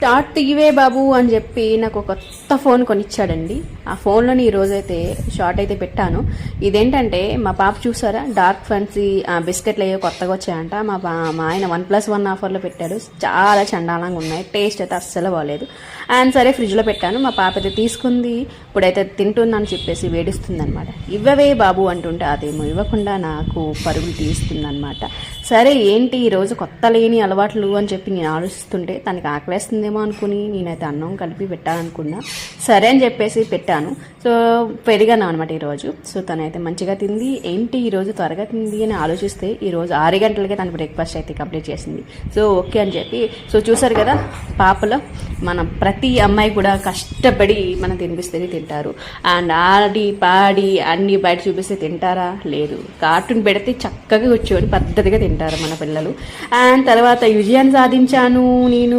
Taught ఇవే బాబు అని చెప్పి నాకు ఒక కొత్త ఫోన్ కొనిచ్చాడండి. ఆ ఫోన్లోని ఈరోజైతే షార్ట్ అయితే పెట్టాను. ఇదేంటంటే మా పాప చూసారా, డార్క్ ఫ్యాన్సీ బిస్కెట్లు అయ్యో కొత్తగా వచ్చాయంట. మా ఆయన 1+1 ఆఫర్లో పెట్టాడు. చాలా చండాలంగా ఉన్నాయి, టేస్ట్ అయితే అస్సలు బాగలేదు. అండ్ సరే ఫ్రిడ్జ్లో పెట్టాను. మా పాప అయితే తీసుకుంది, ఇప్పుడైతే తింటుందని చెప్పేసి వేడిస్తుంది అనమాట. ఇవ్వవే బాబు అంటుంటే అదేమో ఇవ్వకుండా నాకు పరుగులు తీస్తుందనమాట. సరే ఏంటి ఈరోజు కొత్త లేని అలవాట్లు అని చెప్పి నేను ఆలోచిస్తుంటే తనకి ఆకలేస్తుందేమో అనుకుని నేనైతే అన్నం కలిపి పెట్టాలనుకున్నా. సరే అని చెప్పేసి పెట్టాను. సో పెరిగాను అనమాట ఈరోజు. సో తనైతే మంచిగా తింది. ఏంటి ఈరోజు త్వరగా తింది అని ఆలోచిస్తే ఈరోజు 6 గంటలకే తన బ్రేక్ఫాస్ట్ అయితే కంప్లీట్ చేసింది. సో ఓకే అని చెప్పి, సో చూసారు కదా పాపలో మనం ప్రతి అమ్మాయి కూడా కష్టపడి మనం తినిపిస్తేనే తింటారు. అండ్ ఆడి పాడి అన్నీ బయట చూపిస్తే తింటారా? లేదు. కార్టూన్ పెడితే చక్కగా కూర్చొని పద్ధతిగా తింటారు మన పిల్లలు. అండ్ తర్వాత విజయాన్ని సాధించాను నేను